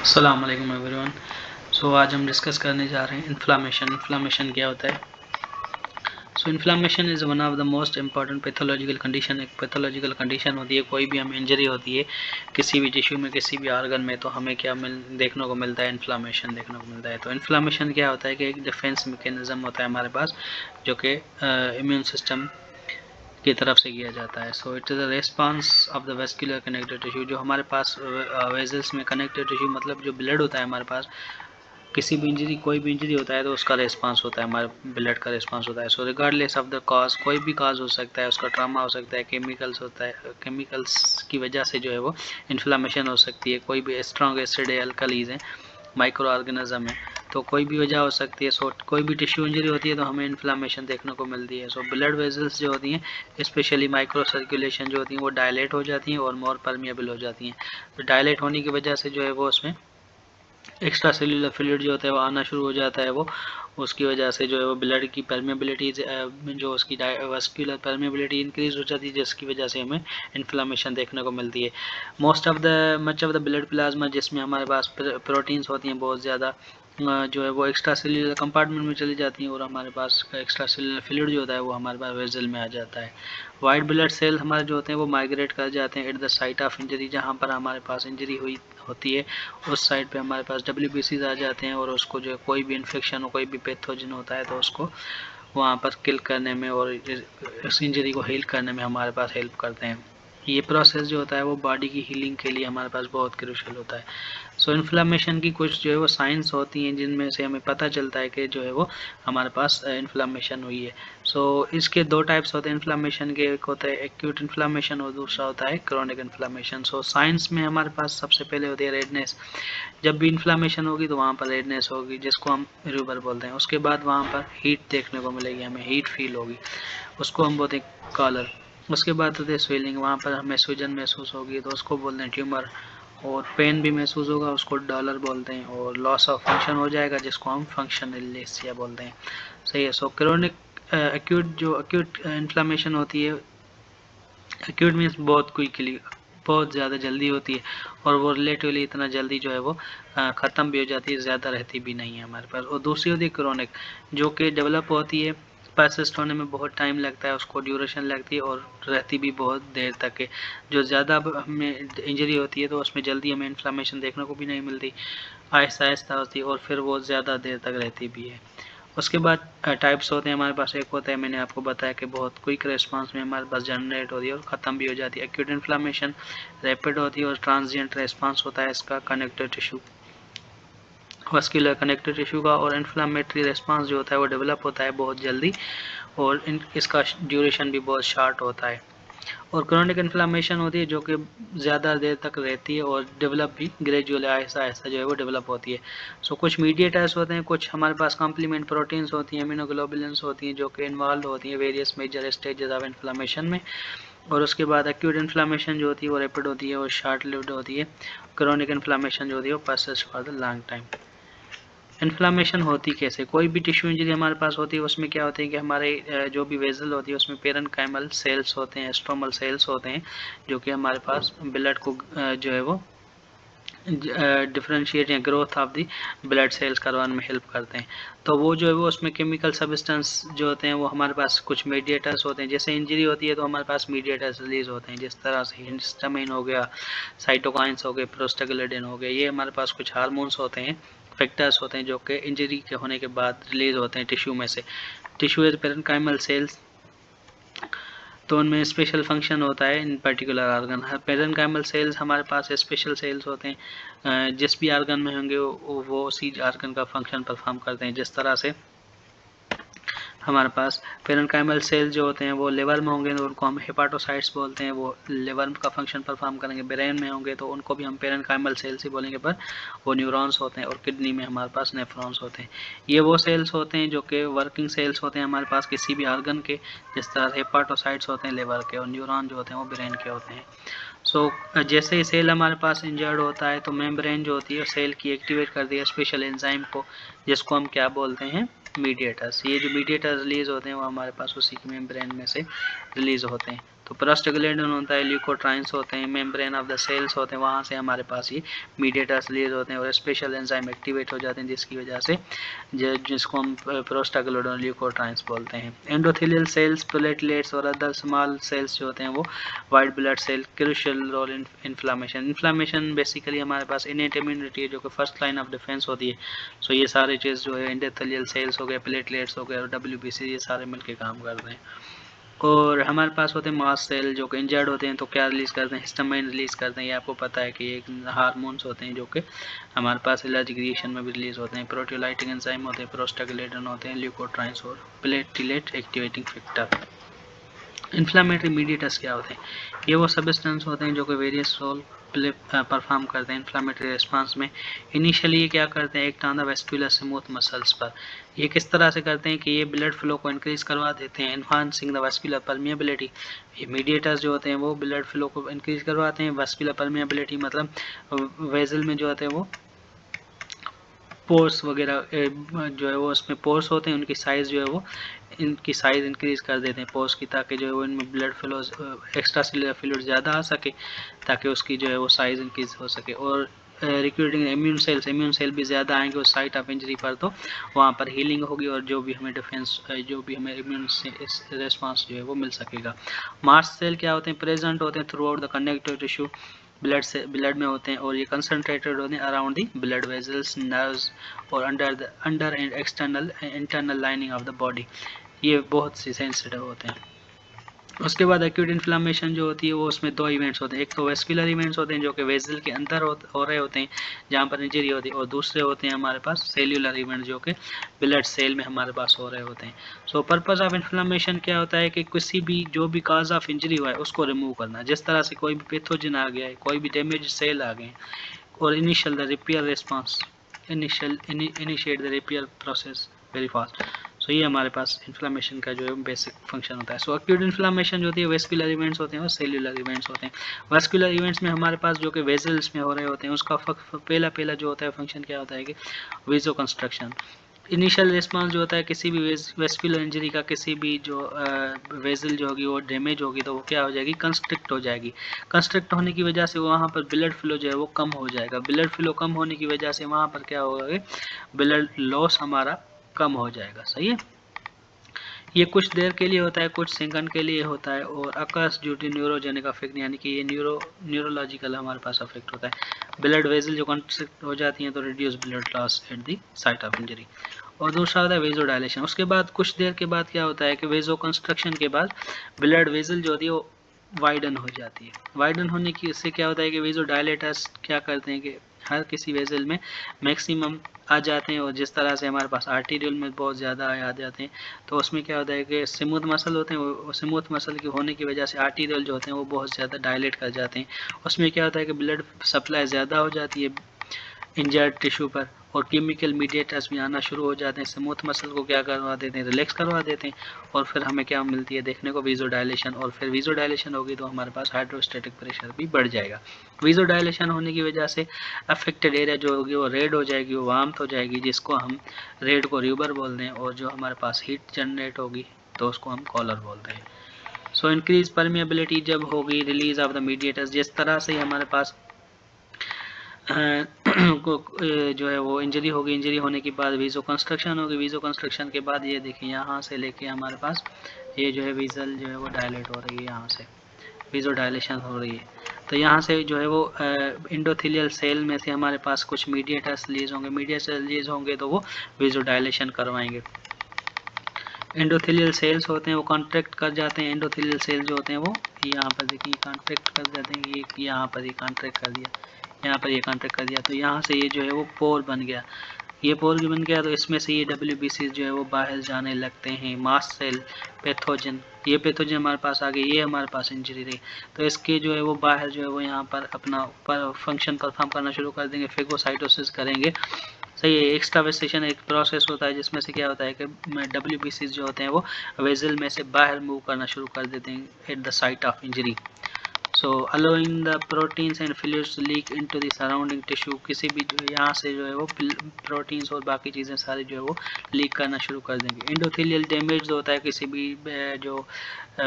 अस्सलाम वालेकुम एवरीवन। आज हम डिस्कस करने जा रहे हैं इन्फ्लामेशन क्या होता है। Inflammation is one of the most important pathological condition. एक पैथोलॉजिकल कंडीशन होती है, कोई भी हमें इंजरी होती है किसी भी टिश्यू में, किसी भी ऑर्गन में, तो हमें क्या देखने को मिलता है, इन्फ्लामेशन देखने को मिलता है। तो इन्फ्लामेशन क्या होता है कि एक डिफेंस मैकेनिज्म होता है हमारे पास, जो कि इम्यून सिस्टम की तरफ से किया जाता है। It is a response of the vascular connective tissue. जो हमारे पास वेजल्स में कनेक्टिव टिश्यू मतलब जो ब्लड होता है हमारे पास, किसी भी इंजरी, कोई भी इंजरी होता है तो उसका रेस्पॉन्स होता है, हमारे ब्लड का रेस्पॉन्स होता है। रिगार्डलेस ऑफ द कॉज, कोई भी कॉज हो सकता है, उसका ट्रामा हो सकता है, केमिकल्स होता है, केमिकल्स की वजह से जो है वो इन्फ्लामेशन हो सकती है। कोई भी स्ट्रॉन्ग एसिड है, अल्कलीज है, माइक्रो ऑर्गेनिज्म है, तो कोई भी वजह हो सकती है। कोई भी टिश्यू इंजरी होती है तो हमें इन्फ्लामेशन देखने को मिलती है। ब्लड वेजल्स जो होती हैं, स्पेशली माइक्रो सर्कुलेशन जो होती हैं, वो डायलेट हो जाती हैं और मोर परमिएबल हो जाती हैं। तो डायलेट होने की वजह से जो है वो उसमें एक्स्ट्रा सेल्यूलर फ्लूइड जो होता है वो आना शुरू हो जाता है। वो उसकी वजह से जो है वो ब्लड की परमेबिलिटी, जो उसकी वास्कुलर परमेबिलिटी इंक्रीज हो जाती है, जिसकी वजह से हमें इन्फ्लामेशन देखने को मिलती है। Much of the blood plasma, जिसमें हमारे पास प्रोटीन्स होती हैं बहुत ज़्यादा, जो है वो एक्स्ट्रा सेल्यूलर कंपार्टमेंट में चली जाती हैं और हमारे पास एक्स्ट्रा सेल्यूलर फ्लूइड जो होता है वो हमारे पास वेजल में आ जाता है। वाइट ब्लड सेल हमारे जो होते हैं वो माइग्रेट कर जाते हैं at the site of injury. जहाँ पर हमारे पास इंजरी हुई होती है उस साइड पे हमारे पास WBCs आ जाते हैं और उसको जो कोई भी इन्फेक्शन हो, कोई भी पैथोजन होता है तो उसको वहाँ पर किल करने में और इस इंजरी को हील करने में हमारे पास हेल्प करते हैं। ये प्रोसेस जो होता है वो बॉडी की हीलिंग के लिए हमारे पास बहुत क्रूशियल होता है। इन्फ्लामेशन की कुछ जो है वो साइंस होती हैं जिनमें से हमें पता चलता है कि जो है वो हमारे पास इन्फ्लामेशन हुई है। इसके दो टाइप्स होते हैं इन्फ्लामेशन के, एक होता है एक्यूट इन्फ्लामेशन और दूसरा होता है क्रोनिक इन्फ्लामेशन। साइंस में हमारे पास सबसे पहले होती है रेडनेस। जब भी इन्फ्लामेशन होगी तो वहाँ पर रेडनेस होगी, जिसको हम रूबर बोलते हैं। उसके बाद वहाँ पर हीट देखने को मिलेगी, हमें हीट फील होगी, उसको हम बोलते हैं कॉलर। उसके बाद होते हैं स्वेलिंग, वहाँ पर हमें सूजन महसूस होगी तो उसको बोलते हैं ट्यूमर। और पेन भी महसूस होगा, उसको डॉलर बोलते हैं। और लॉस ऑफ फंक्शन हो जाएगा, जिसको हम फंक्शनल इलेक्सिया बोलते हैं। सही है। क्रोनिक एक्यूट इन्फ्लामेशन होती है, एक्यूट मीन्स बहुत क्विकली, बहुत ज़्यादा जल्दी होती है और वो रिलेटिवली इतना जल्दी जो है वो ख़त्म भी हो जाती है, ज़्यादा रहती भी नहीं है हमारे पास। और दूसरी होती है क्रोनिक, जो कि डेवलप होती है, परसिस्ट होने में बहुत टाइम लगता है, उसको ड्यूरेशन लगती है और रहती भी बहुत देर तक है। जो ज़्यादा हमें इंजरी होती है तो उसमें जल्दी हमें इन्फ्लामेशन देखने को भी नहीं मिलती, आहिस्ता आहिस्ता होती है और फिर वो ज़्यादा देर तक रहती भी है। उसके बाद टाइप्स होते हैं हमारे पास। एक होता है, मैंने आपको बताया कि बहुत क्विक रेस्पॉन्स में हमारे पास जनरेट होती है और ख़त्म भी हो जाती है। एक्यूट इन्फ्लामेशन रैपिड होती है और ट्रांजिएंट रेस्पॉन्स होता है इसका connective tissue, vascular connective tissue का। और इन्फ्लामेटरी रेस्पॉन्स जो होता है वो डेवलप होता है बहुत जल्दी और इसका ड्यूरेशन भी बहुत शॉर्ट होता है। और क्रोनिक इन्फ्लामेशन होती है जो कि ज़्यादा देर तक रहती है और डेवलप भी ग्रेजुअली, आहिस्ता आहिस्ता जो है वो डेवलप होती है। कुछ मीडिएटर्स होते हैं, कुछ हमारे पास कॉम्प्लीमेंट प्रोटीन्स होती हैं, इम्यूनोग्लोबुलिन्स होती हैं, जो कि इन्वॉल्व होती हैं various major stages of inflammation में। और उसके बाद एक्यूट इन्फ्लामेशन जो होती है वो रैपिड होती है और शॉर्ट लिव्ड होती है। क्रोनिक इन्फ्लामेशन जो होती है वो persist for the long time. Inflammation होती कैसे, कोई भी टिश्यू इंजरी हमारे पास होती है उसमें क्या होता है कि हमारे जो भी वेजल होती है उसमें पेरेन्काइमल सेल्स होते हैं, स्ट्रोमल सेल्स होते हैं, जो कि हमारे पास ब्लड को जो है वो डिफरेंशिएट या growth of the blood cells करवाने में हेल्प करते हैं। तो वो जो है वो उसमें केमिकल सब्सटेंस जो होते हैं वो हमारे पास कुछ मीडिएटर्स होते हैं। जैसे इंजरी होती है तो हमारे पास मीडिएटर्स रिलीज होते हैं, जिस तरह से हिस्टामिन हो गया, साइटोकाइंस हो गए, प्रोस्टाग्लैंडिन हो गए। ये हमारे पास कुछ हार्मोन्स होते हैं, फैक्टर्स होते हैं, जो कि इंजरी के होने के बाद रिलीज होते हैं टिश्यू में से। टिश्यू इज पेरेन्काइमल सेल्स, तो उनमें स्पेशल फंक्शन होता है in particular organ. Parenchymal cells हमारे पास स्पेशल सेल्स होते हैं, जिस भी ऑर्गन में होंगे वो उसी ऑर्गन का फंक्शन परफॉर्म करते हैं। जिस तरह से हमारे पास पेरेन्काइमल सेल जो होते हैं वो लिवर में होंगे तो उनको हम हेपाटोसाइट्स बोलते हैं, वो लिवर का फंक्शन परफॉर्म करेंगे। ब्रेन में होंगे तो उनको भी हम पेरेन्काइमल सेल्स ही बोलेंगे, पर वो न्यूरॉन्स होते हैं। और किडनी में हमारे पास नेफ्रॉन्स होते हैं। ये वो सेल्स होते हैं जो कि वर्किंग सेल्स होते हैं हमारे पास किसी भी ऑर्गन के, जिस तरह हेपाटोसाइट्स होते हैं लिवर के और न्यूरॉन जो होते हैं वो ब्रेन के होते हैं। जैसे ही सेल हमारे पास इंजर्ड होता है तो मेम्ब्रेन जो होती है सेल की एक्टिवेट कर दी है स्पेशल एंजाइम को, जिसको हम क्या बोलते हैं, मीडिएटर्स। ये जो मीडिएटर्स रिलीज होते हैं वो हमारे पास उसी की मेम्ब्रेन में से रिलीज होते हैं। तो प्रोस्टाग्लैंडिन होता है, ल्यूकोट्राइन्स होते हैं, मेम्ब्रेन ऑफ द सेल्स होते हैं, वहाँ से हमारे पास ये मीडिएटर्स रिलीज होते हैं और स्पेशल एंजाइम एक्टिवेट हो जाते हैं जिसकी वजह से जिसको हम प्रोस्टाग्लैंडिन ल्यूकोट्राइन्स बोलते हैं। एंडोथेलियल सेल्स, प्लेटलेट्स और अदर स्मॉल सेल्स जो होते हैं वो white blood cell, crucial role in inflammation. Inflammation basically हमारे पास इनेट इम्यूनिटी है जो कि फर्स्ट लाइन ऑफ डिफेंस होती है। सो ये सारे चीज़ जो है एंडोथेलियल सेल्स हो गए, प्लेटलेट्स हो गए और WBC ये सारे मिलकर काम करते हैं। और हमारे पास होते हैं मास्ट सेल जो कि इंजर्ड होते हैं तो क्या रिलीज करते हैं, हिस्टामाइन रिलीज करते हैं। ये आपको पता है कि एक हार्मोन्स होते हैं जो कि हमारे पास एलर्जिक रिएक्शन में भी रिलीज होते हैं। प्रोटियोलाइटिक एंजाइम होते हैं, प्रोस्टाग्लैंडिन होते हैं, ल्यूकोट्राइन्स और platelet activating factor. Inflammatory mediators क्या होते हैं, ये वो सब्सटेंस होते हैं जो कि वेरियस रोल परफॉर्म करते हैं इन्फ्लामेटरी रिस्पांस में। इनिशियली ये क्या करते हैं, act on the vascular smooth muscles पर। ये किस तरह से करते हैं कि ये ब्लड फ्लो को इंक्रीज करवा देते हैं, एनहांसिंग द वेस्कुलर परमिएबिलिटी। ये मीडिएटर्स जो होते हैं वो ब्लड फ्लो को इंक्रीज करवाते हैं। वेस्कुलर परमिएबिलिटी मतलब वेजल में जो होते हैं वो पोर्स वगैरह जो है वो उसमें पोर्स होते हैं, उनकी साइज़ जो है वो इनकी साइज़ इंक्रीज कर देते हैं पोर्स की, ताकि जो है वो इनमें blood flow extra cellular fluid ज़्यादा आ सके, ताकि उसकी जो है वो साइज़ इंक्रीज हो सके। और रिक्रूटिंग इम्यून सेल भी ज़्यादा आएंगे उस साइट ऑफ इंजरी पर, तो वहाँ पर हीलिंग होगी और जो भी हमें डिफेंस जो भी हमें इम्यून रिस्पांस जो है वो मिल सकेगा। मास्ट सेल क्या होते हैं, प्रेजेंट होते हैं throughout the connective tissue, blood में होते हैं और ये कंसंट्रेटेड होते हैं around the blood vessels, nerves और under and external internal lining of the body. ये बहुत सी सेंसिटिव होते हैं। उसके बाद एक्यूट इन्फ्लामेशन जो होती है वो उसमें दो इवेंट्स होते हैं, एक तो वेस्कुलर इवेंट्स होते हैं जो कि वेजल के अंदर हो रहे होते हैं जहाँ पर इंजरी होती है, और दूसरे होते हैं हमारे पास सेल्यूलर इवेंट जो कि ब्लड सेल में हमारे पास हो रहे होते हैं। सो पर्पस ऑफ इन्फ्लामेशन क्या होता है कि किसी भी जो भी काज ऑफ इंजरी हुआ है उसको रिमूव करना। जिस तरह से कोई भी पैथोजन आ गया है, कोई भी डैमेज सेल आ गए और initial the repair response initiate the repair process very fast. So ये हमारे पास इन्फ्लामेशन का जो है बेसिक फंक्शन होता है। सो एक्यूट इन्फ्लामेशन जो होती है वेस्कुलर इवेंट्स होते हैं और सेल्यूलर इवेंट्स होते हैं। वेस्कुलर इवेंट्स में हमारे पास जो कि वेजल्स में हो रहे होते हैं उसका पहला जो होता है फंक्शन क्या होता है कि वेजो कंस्ट्रक्शन। इनिशियल रिस्पांस जो होता है किसी भी वेस्कुलर इंजरी का, किसी भी जो वेजल जो होगी वो डैमेज होगी तो वो क्या हो जाएगी, कंस्ट्रिक्ट हो जाएगी। कंस्ट्रिक्ट होने की वजह से वहाँ पर ब्लड फ्लो जो है वो कम हो जाएगा। ब्लड फ्लो कम होने की वजह से वहाँ पर क्या होगा, ब्लड लॉस हमारा कम हो जाएगा। सही है, ये कुछ देर के लिए होता है, कुछ सेकंड के लिए होता है और occurs due to neurogenic affect, यानी कि ये न्यूरोलॉजिकल हमारे पास अफेक्ट होता है। ब्लड वेजल जो कंस्ट्रिक्ट हो जाती हैं तो reduce blood loss at the site of injury. और दूसरा होता है वेजो डायलेशन। उसके बाद कुछ देर के बाद क्या होता है कि वेजो कंस्ट्रक्शन के बाद ब्लड वेजल जो होती है वो वाइडन हो जाती है। वाइडन होने की इससे क्या होता है कि वेजो डायलेटर्स क्या करते हैं कि हर किसी वेजल में मैक्सिमम आ जाते हैं, और जिस तरह से हमारे पास आर्टीरियल में बहुत ज़्यादा आ जाते हैं तो उसमें क्या होता है कि स्मूथ मसल होते हैं, वो स्मूथ मसल के होने की वजह से आर्टीरियल जो होते हैं वो बहुत ज़्यादा डायलेट कर जाते हैं। उसमें क्या होता है कि ब्लड सप्लाई ज़्यादा हो जाती है इंजर्ड टिश्यू पर और केमिकल मीडिएटर्स भी आना शुरू हो जाते हैं। स्मूथ मसल को क्या करवा देते हैं, रिलैक्स करवा देते हैं और फिर हमें क्या मिलती है देखने को, वीजो डायलेशन। और फिर वीजो डायलेशन होगी तो हमारे पास हाइड्रोस्टैटिक प्रेशर भी बढ़ जाएगा। वीजो डायलेशन होने की वजह से अफेक्टेड एरिया जो होगी वो रेड हो जाएगी, वो वार्म हो जाएगी, जिसको हम रेड को र्यूबर बोलते हैं, और जो हमारे पास हीट जनरेट होगी तो उसको हम कॉलर बोलते हैं। सो इंक्रीज परमिएबिलिटी जब होगी, रिलीज ऑफ द मीडिएटर्स, जिस तरह से हमारे पास जो है वो इंजरी होगी, इंजरी होने के बाद वीजो कंस्ट्रक्शन होगी, वीजो कंस्ट्रक्शन के बाद ये देखिए यहाँ से लेके हमारे पास ये जो है वीजल जो है वो डायलेट हो रही है, यहाँ से वीजो डायलेशन हो रही है। तो यहाँ से जो है वो इंडोथेलियल सेल में से हमारे पास कुछ मीडिएटर्स रिलीज होंगे, मीडिएटर्स रिलीज होंगे तो वो वीजो डायलेशन करवाएंगे। एंडोथेलियल सेल्स होते हैं वो कॉन्ट्रैक्ट कर जाते हैं। एंडोथेलियल सेल जो होते हैं वो यहाँ पर देखिए कॉन्ट्रैक्ट कर जाते हैं, ये यहाँ पर ये कॉन्ट्रैक्ट कर दिया, यहाँ पर ये कॉन्ट्रैक्ट कर दिया, तो यहाँ से ये जो है वो पोर बन गया, ये पोर भी बन गया, तो इसमें से ये WBC जो है वो बाहर जाने लगते हैं। मास्ट सेल, पैथोजन, ये पैथोजन हमारे पास आ गए, ये हमारे पास इंजरी रही, तो इसके जो है वो बाहर जो है वो यहाँ पर अपना फंक्शन परफॉर्म करना शुरू कर देंगे, फेगोसाइटोसिस करेंगे। सही है, एक्स्ट्रावेसेशन एक प्रोसेस होता है जिसमें से क्या होता है कि WBC जो होते हैं वो वेजल में से बाहर मूव करना शुरू कर देते हैं at the site of injury. So allowing the proteins and fluids leak into the surrounding tissue, किसी भी यहाँ से जो है वो प्रोटीन्स और बाकी चीज़ें सारी जो है वो लीक करना शुरू कर देंगे। एंडोथेलियल डैमेज जो होता है, किसी भी जो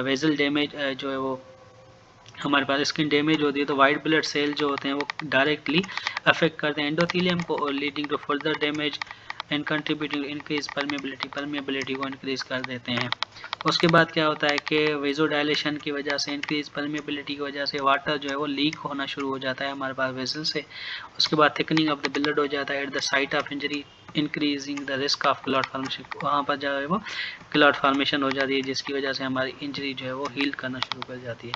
वेजल डैमेज जो है वो हमारे पास स्किन डैमेज होती है तो वाइट ब्लड सेल जो होते हैं वो डायरेक्टली अफेक्ट करते हैं एंडोथेलियम को और leading to further damage and contributing increase permeability को इंक्रीज कर देते हैं। उसके बाद क्या होता है कि वेजोडाइलेशन की वजह से, इंक्रीज परमेबिलिटी की वजह से वाटर जो है वो लीक होना शुरू हो जाता है हमारे पास वेजल से। उसके बाद थिकनिंग ऑफ द ब्लड हो जाता है at the site of injury, increasing the risk of clot formation, वहाँ पर जो है वो क्लॉट फॉर्मेशन हो जाती है जिसकी वजह से हमारी इंजरी जो है वो हील करना शुरू कर जाती है।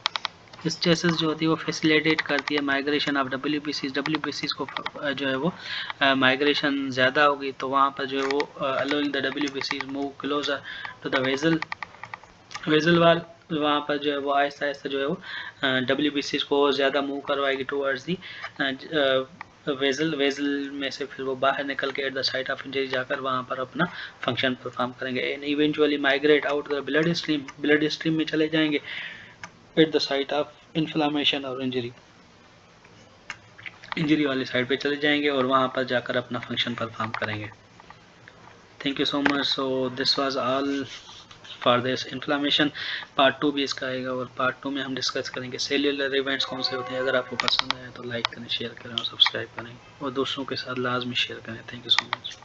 स्ट्रेसेस जो होती है वो फैसिलिटेट करती है माइग्रेशन ऑफ डब्ल्यूबीसीज को जो है वो माइग्रेशन ज़्यादा होगी तो वहाँ पर जो है वो अलोइंग द डब्ल्यूबीसीज move closer to the vessel wall, वहाँ पर जो है वो आहिस्ता आहिस्ता जो है वो डब्ल्यूबीसीज को ज़्यादा मूव करवाएगी टूवर्ड्स दी वेजल में से फिर वो बाहर निकल के at the site of injury जाकर वहाँ पर अपना फंक्शन परफॉर्म करेंगे and eventually migrate out the blood stream में चले जाएंगे at the site of inflammation और इंजरी वाली साइड पे चले जाएंगे और वहाँ पर जाकर अपना फंक्शन परफॉर्म करेंगे। Thank you so much. So this was all for this inflammation. Part 2 भी इसका आएगा और पार्ट 2 में हम डिस्कस करेंगे सेल्यूलर इवेंट्स कौन से होते हैं। अगर आपको पसंद आए तो लाइक करें, शेयर करें और सब्सक्राइब करें और दोस्तों के साथ लाजमी शेयर करें। Thank you so much.